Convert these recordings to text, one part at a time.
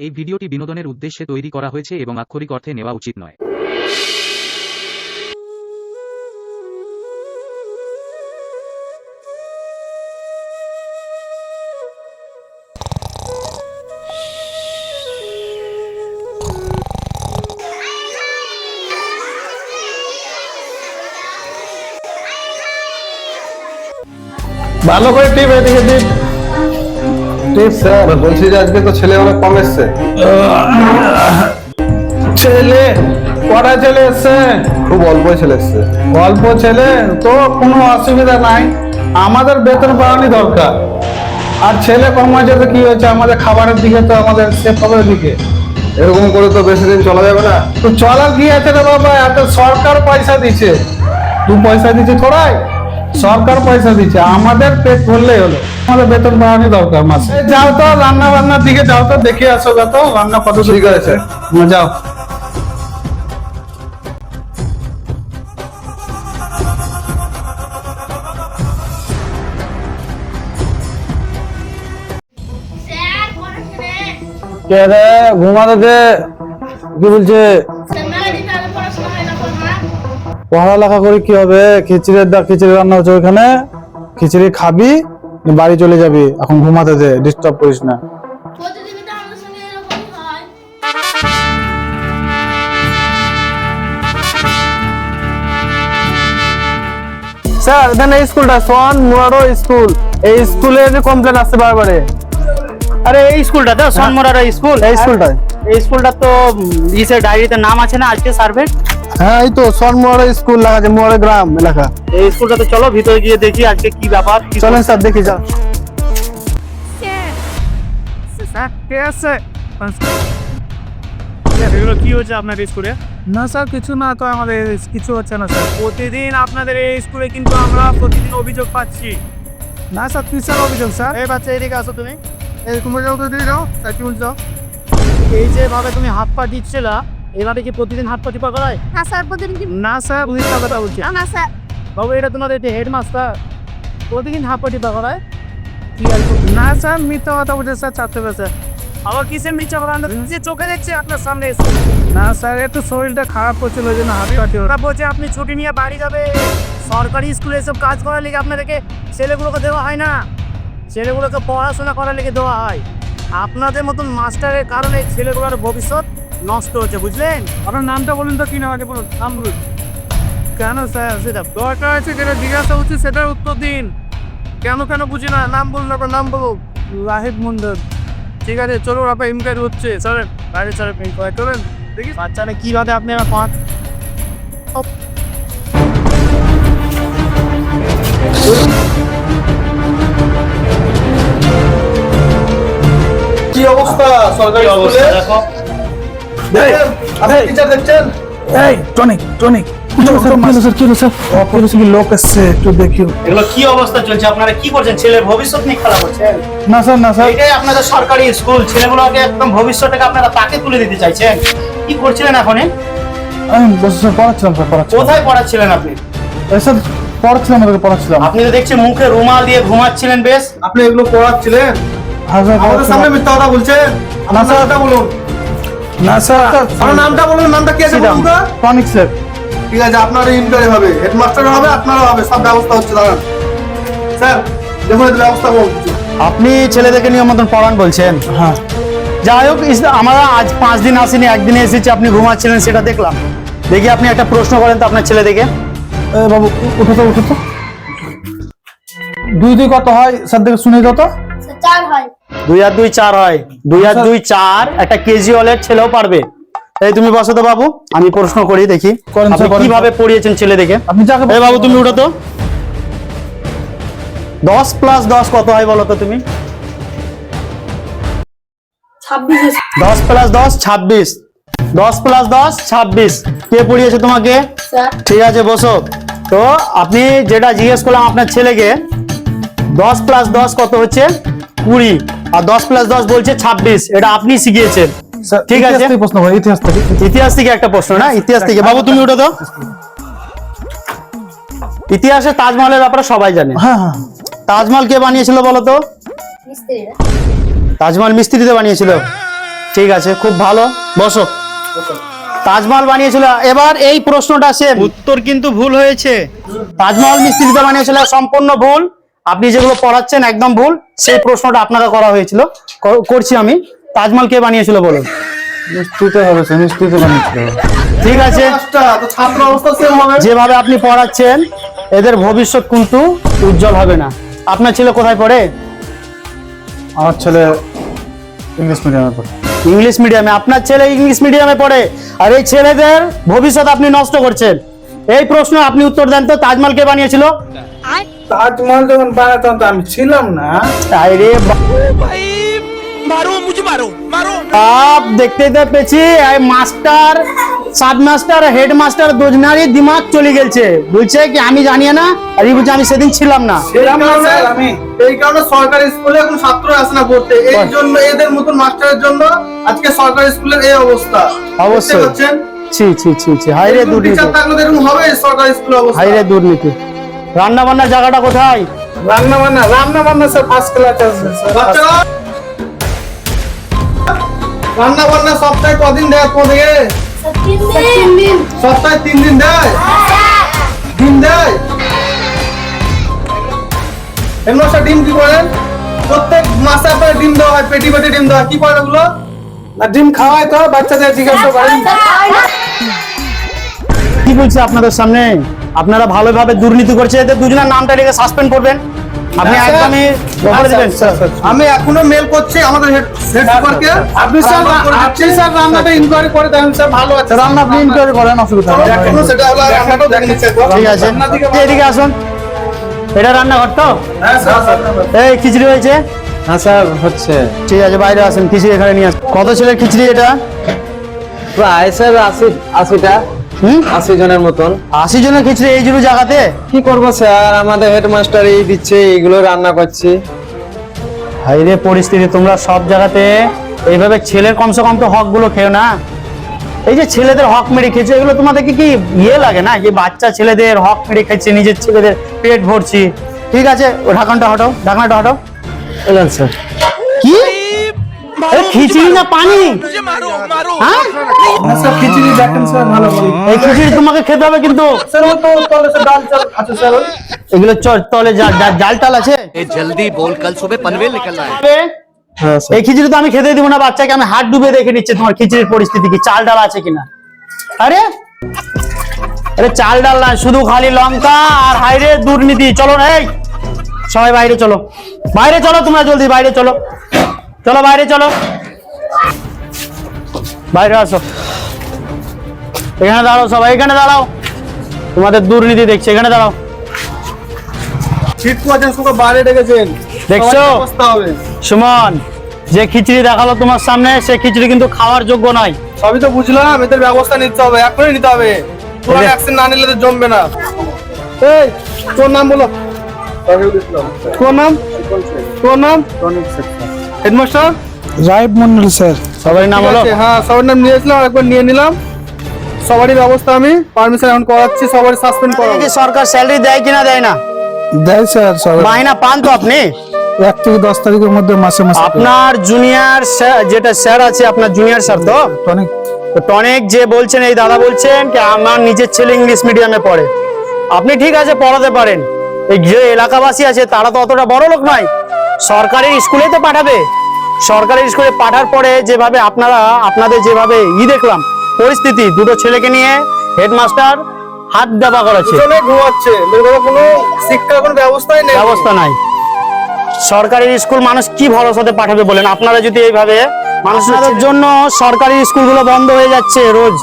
এই ভিডিওটি বিনোদনের উদ্দেশ্যে তৈরি করা হয়েছে এবং আক্ষরিক অর্থে নেওয়া উচিত নয়। ভালো করে টিপ এদিকে টিপ টিপ স্যার বলছি যে আজকে তো ছেলে অনেক কম এসছে। ছেলে কটা ছেলে এসছে? খুব অল্প ছেলে এসছে। অল্প ছেলে তো কোনো অসুবিধা নাই, আমাদের বেতন বাড়ানো দরকার। আর ছেলে কম হয়েছে তো কি হয়েছে, আমাদের খাবারের দিকে তো আমাদের সেফ হবে দিকে। এরকম করে তো বেশি দিন চলা যাবে না। তো চলার কি আছে রে বাবা, এত সরকার পয়সা দিচ্ছে, তুই পয়সা দিচ্ছে থোড়াই, সরকার পয়সা দিচ্ছে, আমাদের পেট ভরলেই হলো। আমাদের বেতন বাড়ানো দরকার মাসে। যাও তো রান্না বান্নার দিকে যাও তো, দেখে আসো তো রান্না কত ঠিক আছে, যাও। কে রে ঘুমাতে দে, কি বলছে? পড়ালেখা করে কি হবে? খিচুড়ি রান্না হচ্ছে ওইখানে, খিচুড়ি খাবি, বাড়ি চলে যাবি। এখন ঘুমাতে দে, ডিস্টার্ব করিস না। স্যার এখানে স্কুলটা সোয়ান মুরারো স্কুল, এই স্কুলের কমপ্লেন আসছে বারবারে। আরে এই স্কুলটা তো সনমোরারা স্কুল, এই স্কুলটা তো ইসের ডায়েরিতে নাম আছে না আজকে সার্ভে? হ্যাঁ এই তো সোয়ান স্কুল লেখা আছে, মুরারো গ্রাম এলাকা। এই স্কুলটা তো চলো ভিতরে গিয়ে দেখি আজকে কি ব্যাপার। চলেন স্যার দেখি যাও। স্যার কে আছে? এগুলো কি হচ্ছে আপনার স্কুলে? না স্যার কিছু না, তো আমাদের কিছু হচ্ছে না স্যার। প্রতিদিন আপনাদের এই স্কুলে কিন্তু আমরা প্রতিদিন অভিযোগ পাচ্ছি। না স্যার কিসের অভিযোগ স্যার? এই বাচ্চা এদিকে আসো তুমি। এরকম যাও তো দিয়ে যাও, স্যার কি বলছো? এই যে ভাবে তুমি হাত পা দিচ্ছিলা, এভাবে কি প্রতিদিন হাত পা টিপা করায়? না স্যার প্রতিদিন কি? না স্যার মিথ্যা কথা বলছি। না স্যার। বাবু এটা তোমাদের হেডমাস্টার প্রতিদিন হাত পা টিপা করায়? না স্যার মিথ্যা কথা বলছে স্যার, চারটে বেসে। আবার কিসের মিথ্যা কথা? যে চোখে দেখছে আপনার সামনে এসে। না স্যার একটু শরীরটা খারাপ করছিল, ওই জন্য হাত কাটি। ওরা বলছে আপনি ছুটি নিয়ে বাড়ি যাবে। সরকারি স্কুলে এসব কাজ করার লেগে আপনাদেরকে ছেলেগুলোকে দেওয়া হয় না, ছেলেগুলোকে পড়াশোনা করার লেগে দেওয়া হয়। আপনাদের মতন মাস্টারের কারণে ছেলেগুলোর ভবিষ্যৎ নষ্ট হচ্ছে, বুঝলেন? আপনার নামটা বলুন তো, কি নাম আছে বলুন, নাম বলুন। কেন স্যার সেটা দরকার আছে, যেটা জিজ্ঞাসা উচিত সেটার উত্তর দিন। কেন কেন বুঝি না, নাম বলুন, আপনার নাম বলুন। রাহিব মন্ডল। ঠিক আছে চলুন, আপনার ইনকোয়ারি হচ্ছে, চলেন বাইরে চলেন, ইনকোয়ারি করেন দেখি বাচ্চারা কিভাবে আপনি আমার পাঁচ কি অবস্থা সরকারি স্কুলে? দেখো আপনি টিচার দেখছেন? এই টনিক টনিক লোক এসছে, একটু দেখিও। এগুলো কি অবস্থা চলছে? আপনারা কি করছেন? ছেলের ভবিষ্যৎ নিয়ে খেলা করছেন? না স্যার না স্যার, এটাই আপনাদের সরকারি স্কুল, ছেলেগুলোকে একদম ভবিষ্যৎটাকে আপনারা তাকে তুলে দিতে চাইছেন। কি করছিলেন এখন? আমি বসে স্যার পড়াচ্ছিলাম, স্যার পড়াচ্ছিলাম। কোথায় পড়াচ্ছিলেন আপনি? স্যার পড়াচ্ছিলাম, ওদেরকে পড়াচ্ছিলাম। আপনি তো দেখছি মুখে রুমাল দিয়ে ঘুমাচ্ছিলেন। বেশ, আপনি এগুলো পড়াচ্ছিলেন? হ্যাঁ স্যার। আমাদের সামনে মিথ্যা কথা বলছেন? না স্যার এটা বলুন। না স্যার আপনার নামটা বলুন, নামটা কি আছে বলুন তো? Tonic sir. ঠিক আছে আপনার ইনকোয়ারি হবে, হেডমাস্টার হবে, আপনারও হবে, সব ব্যবস্থা হচ্ছে। দাঁড়ান স্যার, দেখুন এর ব্যবস্থা করুন। আপনি ছেলেদেরকে নিয়ম মতন পড়ান বলছেন? হ্যাঁ। যাই হোক, আমরা আজ 5 দিন আসিনি, একদিনে এসেছি, আপনি ঘুমাচ্ছিলেন সেটা দেখলাম। দেখি আপনি একটা প্রশ্ন করেন তো আপনার ছেলে দেখে। বাবু উঠো তো, উঠো তো। 2 2 কত হয় স্যার, দেখে শুনে দাও তো। স্যার 4 হয়। 2 আর 2 4 হয়। 2 আর 2 4, একটা কেজুয়ালের ছেলেও পারবে। এই তুমি বসো তো বাবু, আমি প্রশ্ন করি দেখি করেন স্যার, আপনি করেন কিভাবে পড়িয়েছেন ছেলে দেখে। আপনি যাকে এই বাবু তুমি উঠো তো। 10 + 10 কত হয় বলো তো তুমি? 26। 10 + 10 26। 10 + 10 26। কে পড়িয়েছে তোমাকে? স্যার ঠিক আছে বসো। তো আপনি যেটা জিজ্ঞেস করলাম আপনার ছেলেকে, 10 + 10 কত হচ্ছে? 20, আর 10 + 10 বলছে 26। এটা আপনি শিখিয়েছেন, ঠিক আছে? প্রশ্ন করে ইতিহাস থেকে। ইতিহাস থেকে একটা প্রশ্ন না, ইতিহাস থেকে। বাবু তুমি উঠো তো। ইতিহাসে তাজমহলের ব্যাপারে সবাই জানে। হ্যাঁ হ্যাঁ। তাজমহল কে বানিয়েছিল বলো তো? মিস্ত্রিরা। তাজমহল মিস্ত্রিতে বানিয়েছিল। ঠিক আছে, খুব ভালো, বসো। তাজমহল বানিয়েছিল, এবার এই প্রশ্নটা সেম, উত্তর কিন্তু ভুল হয়েছে। তাজমহল মিস্ত্রিতে বানিয়েছিল, সম্পূর্ণ ভুল। আপনি যেগুলো পড়াচ্ছেন একদম ভুল। সেই প্রশ্নটা আপনাকে করা হয়েছিল, করছি আমি। তাজমহল কে বানিয়েছিল বলুন? মিস্ত্রিতে হবে স্যার, মিস্ত্রিতে বানিয়েছিল। ঠিক আছে, ছাত্র অবস্থা সেম হবে। যেভাবে আপনি পড়াচ্ছেন এদের ভবিষ্যৎ কিন্তু উজ্জ্বল হবে না। আপনার ছেলে কোথায় পড়ে? আমার ছেলে ইংলিশ মিডিয়ামে পড়ে। ইংলিশ মিডিয়ামে? আপনার ছেলে ইংলিশ মিডিয়ামে পড়ে, আর এই ছেলেদের ভবিষ্যৎ আপনি নষ্ট করছেন। এই প্রশ্ন আপনি উত্তর দেন তো, তাজমহল কে বানিয়েছিল? তাজমহল যখন বানাতাম তো আমি ছিলাম না। আরে आप দেখতে পেয়েছি এই master, sub master, head master দুজনারই দিমাগ চলে গেছে। বলছে কি আমি জানি না, আর এই বলছে আমি সেদিন ছিলাম না। ছিলাম না স্যার আমি। এই কারণে সরকারি স্কুলে এখন ছাত্র আসে না পড়তে। এই জন্য এদের মতন মাস্টারের জন্য আজকে সরকারি স্কুলের এই অবস্থা। অবশ্যই। দেখতে পাচ্ছেন? ছি ছি ছি ছি, হাই রে দুর্নীতি, টিচার থাকলে তো এরকম হবে সরকারি স্কুলের অবস্থা। হাই রে দুর্নীতি। রান্না বান্নার জায়গাটা কোথায়? রান্না বান্না স্যার ফার্স্ট ক্লাস আছে স্যার। রান্না বান্না সপ্তাহে কদিন দেয় আপনাদেরকে? তিন দিন সপ্তাহে 3 দিন দেয়? ডিম দেয়? এমন স্যার ডিম কি করেন? প্রত্যেক মাসে আপনার ডিম দেওয়া হয়, পেটি পেটি ডিম দেওয়া হয়। কি করেন ওগুলো? না ডিম খাওয়ায় তো বাচ্চাদের জিজ্ঞাসা করেন। কি বলছে আপনাদের সামনে? আপনারা ভালোভাবে দুর্নীতি করছে, এদের দুজনের নামটা লিখে সাসপেন্ড করবেন। আপনি স্যার, একদমই বলে দেবেন। আমি এখনো মেল করছি আমাদের হেড সুপারকে। আপনি স্যার রান্নাটা ইনকোয়ারি করে দেন স্যার, ভালো আছে। রান্না আপনি ইনকোয়ারি করেন, অসুবিধা নেই। এখনো সেটা হলো রান্নাটাও দেখে নিচ্ছে। ঠিক আছে, এদিকে আসুন। এটা রান্নাঘর তো? হ্যাঁ স্যার। এই খিচুড়ি হয়েছে? হ্যাঁ স্যার হচ্ছে। ঠিক আছে, বাইরে আসুন, খিচুড়ি এখানে নিয়ে আসুন। কত ছেলের খিচুড়ি এটা? প্রায় স্যার 80টা, 80 জনের মতন। 80 জনের খিচুড়ি এই জন্য জায়গাতে? কি করবো স্যার, আমাদের হেডমাস্টার এই দিচ্ছে, এইগুলো রান্না করছি। হাইরে পরিস্থিতি, তোমরা সব জায়গাতে এইভাবে ছেলের কমসে কম তো হক গুলো খেও না। এই যে ছেলেদের হক মেরে খেয়েছে, এগুলো তোমাদেরকে কি ইয়ে লাগে না? যে বাচ্চা ছেলেদের হক মেরে খেয়েছে, নিজের ছেলেদের পেট ভরছি। ঠিক আছে, ও ঢাকনটা হটাও, ঢাকনাটা হটাও। এলেন স্যার। কি? আরে খিচুড়ি না পানি? হ্যাঁ? স্যার খিচুড়ি দেখেন স্যার ভালো করে। এই খিচুড়ি তোমাকে খেতে হবে কিন্তু। স্যার ও তো তলে স্যার ডাল চাল আছে স্যার। এগুলো তলে জাল টাল আছে। जल्दी बोल कल सुबह पनवेल निकलना है। হ্যাঁ স্যার। এই খিচুড়ি তো আমি খেতে দিব না বাচ্চাকে। আমি হাত ডুবে দেখে নিচ্ছি তোমার খিচুড়ির পরিস্থিতি কি, চাল ডাল আছে কিনা। আরে আরে চাল ডাল না, শুধু খালি লঙ্কা আর হাইরে দুর্নীতি। চলো না, এই সবাই বাইরে চলো, বাইরে চলো, তোমরা জলদি বাইরে চলো, চলো বাইরে চলো, বাইরে আসো। এখানে দাঁড়াও সবাই, এখানে দাঁড়াও। তোমাদের দুর্নীতি দেখছি, এখানে দাঁড়াও। ঠিক করেছেন, সবাই বাইরে ডেকেছেন। দেখছো? সবার অবস্থা হবে। সুমন, যে খিচুড়ি দেখালো তোমার সামনে, সে খিচুড়ি কিন্তু খাওয়ার যোগ্য নয়। সবই তো বুঝলাম, এদের ব্যবস্থা নিতে হবে, এখনই নিতে হবে। পুরো অ্যাকশন না নিলে তো জমবে না। এই তোর নাম বলো। তোর নাম? তোর নাম? হেডমাস্টার রাইব মন্ডল স্যার। সবাই নাম হলো? হ্যাঁ সবার নাম নিয়েছিলাম, একবার নিয়ে নিলাম। সবারই ব্যবস্থা আমি পারমিশন এখন করাচ্ছি, সবারই সাসপেন্ড করা। কি সরকার স্যালারি দেয় কিনা দেয় না? দেয় স্যার সব। মাইনা পান তো আপনি? 1 থেকে 10 তারিখের মধ্যে মাসে মাসে। আপনার জুনিয়র যেটা স্যার আছে, আপনার জুনিয়র স্যার তো অনেক টনিক যে বলছেন, এই দাদা বলছেন কি আমার নিজের ছেলে ইংলিশ মিডিয়ামে পড়ে। আপনি ঠিক আছে পড়াতে পারেন, এই যে এলাকাবাসী আছে তারা তো অতটা বড় লোক নয়, সরকারি স্কুলে তো পাঠাবে। সরকারি স্কুলে পাঠার পরে যেভাবে আপনাদের যেভাবে দেখলাম পরিস্থিতি, দুটো ছেলেকে নিয়ে হেডমাস্টার হাত দাবা করেছে, পিছনে ঘুমাচ্ছে, কোনো শিক্ষার কোনো ব্যবস্থাই নেই। ব্যবস্থা নাই। সরকারি স্কুল মানুষ কি ভরসাতে পাঠাবে বলেন? আপনারা যদি এইভাবে মানুষদের জন্য সরকারি স্কুলগুলো বন্ধ হয়ে যাচ্ছে রোজ,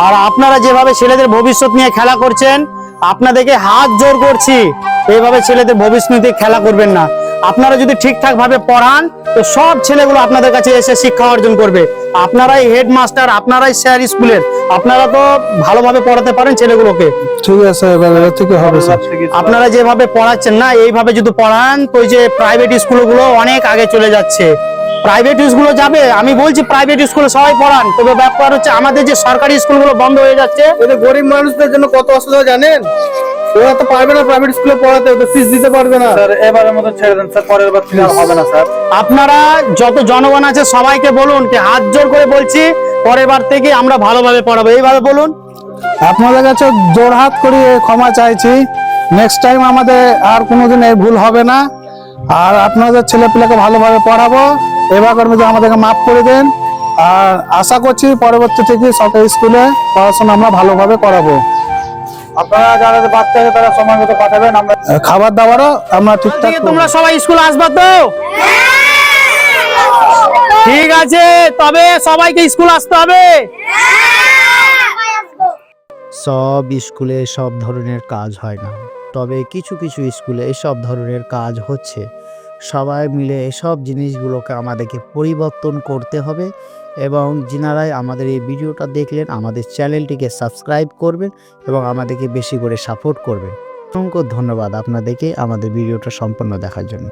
আর আপনারা যেভাবে ছেলেদের ভবিষ্যৎ নিয়ে খেলা করছেন, আপনাদেরকে হাত জোর করছি, এইভাবে ছেলেদের ভবিষ্যৎ নিয়ে খেলা করবেন না। আপনারা যদি ঠিকঠাক ভাবে পড়ান তো সব ছেলেগুলো আপনাদের কাছে এসে শিক্ষা অর্জন করবে। আপনারাই হেডমাস্টার, আপনারাই স্যার স্কুলের, আপনারা তো ভালোভাবে পড়াতে পারেন ছেলেগুলোকে। ঠিক আছে, এবার থেকে হবে স্যার। আপনারা যেভাবে পড়াচ্ছেন না, এইভাবে যদি পড়ান তো ওই যে প্রাইভেট স্কুলগুলো অনেক আগে চলে যাচ্ছে। প্রাইভেট স্কুলে যাবে, আমি বলছি প্রাইভেট স্কুলে সবাই পড়ান, তবে ব্যাপার হচ্ছে আমাদের যে সরকারি স্কুলগুলো বন্ধ হয়ে যাচ্ছে। এদের গরিব মানুষদের জন্য কত অসুবিধা জানেন? ওরা তো পারবে না প্রাইভেট স্কুলে পড়াতে, ওদের ফিস দিতে পারবে না। স্যার এবারের মতো ছেড়ে দেন স্যার, পরের বার থেকে আর হবে না স্যার। আপনারা যত জনগণ আছে সবাইকে বলুন কি হাত জোর করে বলছি পরের বার থেকে আমরা ভালোভাবে পড়াবো, এইভাবে বলুন। আপনাদের কাছে জোড়হাত করে ক্ষমা চাইছি, নেক্সট টাইম আমাদের আর কোনোদিন এই ভুল হবে না। আর আপনাদের ছেলেপিলেকে ভালোভাবে পড়াবো, এবার মধ্যে আমাদেরকে মাফ করে দেন। আর আশা করছি পরবর্তী থেকে সরকারি স্কুলে পড়াশোনা আমরা ভালোভাবে করাবো। আপনারা যারা বাচ্চা আছে তারা সময় মতো পাঠাবেন। আমরা খাবার দাবারও আমরা ঠিকঠাক থেকে তোমরা সবাই স্কুলে আসবা তো? ঠিক আছে, তবে সবাইকে স্কুল আসতে হবে। সব স্কুলে সব ধরনের কাজ হয় না, তবে কিছু কিছু স্কুলে এসব ধরনের কাজ হচ্ছে। সবাই মিলে এসব জিনিসগুলোকে আমাদেরকে পরিবর্তন করতে হবে এবং যিনারাই আমাদের এই ভিডিওটা দেখলেন আমাদের চ্যানেলটিকে সাবস্ক্রাইব করবেন এবং আমাদেরকে বেশি করে সাপোর্ট করবেন। অসংখ্য ধন্যবাদ আপনাদেরকে আমাদের ভিডিওটা সম্পূর্ণ দেখার জন্য।